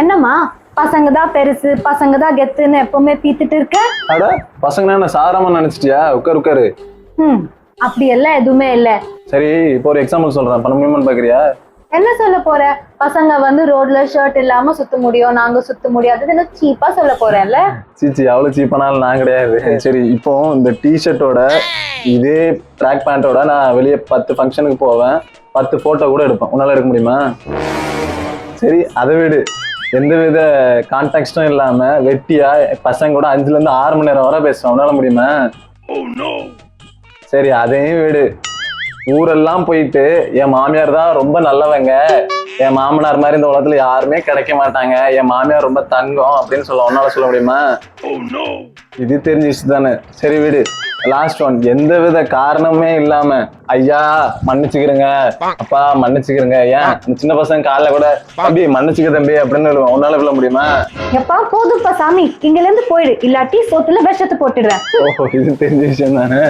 என்னம்மா பசங்க தான் பெருசு, பசங்க தான் கெத்துன்னு எப்பவுமே பீத்துட்டு இருக்க? அட பசங்க என்ன சாதாரணமா நினைச்சிட்டியா? உட்காரு உட்காரு. அப்படி எல்லாம் எதுவுமே இல்ல. சரி, இப்போ ஒரு எக்ஸாம்பிள் சொல்றேன், பண்ண முடியுமான்னு பாக்குறியா? என்ன சொல்ல போற? பசங்க வந்து ரோட்ல ஷர்ட் இல்லாம சுத்த முடியும், நாங்க சுத்த முடியாதுன்னு சீப்பா சொல்ல போறேன்ல? சீச்சி, அவ்வளவு சீப்பானாலும் நான் கிடையாது. சரி, இப்போ இந்த டிஷர்ட்டோட இதே ட்ராக் பேண்டோட நான் வெளியே 10 ஃபங்க்ஷனுக்கு போவேன், 10 போட்டோ கூட எடுப்பேன். உன்னால எடுக்க முடியுமா? சரி, அதை விடு. எந்த வித கான்டாக்டும் இல்லாம வெட்டியா பசங்க கூட 5ல இருந்து 6 மணி நேரம் வரை பேசுவேன். உன்னால முடியுமா? சரி, அதையும் விடு. ஊரெல்லாம் போயிட்டு என் மாமியார் தான் ரொம்ப நல்லவங்க, என் மாமனார் மாதிரி இந்த உலகத்துல யாருமே கிடைக்க மாட்டாங்க, என் மாமியார் ரொம்ப தங்கம் அப்படின்னு சொல்ல உன்னால சொல்ல முடியுமா? இது தெரிஞ்சிச்சு தானே. சரி விடு. Last one. எந்த வித காரணமே இல்லாம ஐயா மன்னிச்சுக்கிறேங்க, அப்பா மன்னிச்சுக்கிறேங்க, ஏன் சின்ன பசங்க காலைல கூட தம்பி மன்னிச்சுக்க தம்பி அப்படின்னு உன்னால சொல்ல முடியுமா? எப்பா போதுப்பா சாமி, இங்க இருந்து போயிடு, இல்லாட்டி சோத்துல விஷத்தை போட்டுடுறேன். ஓஹோ, இது தெரிஞ்ச விஷயம் தானே.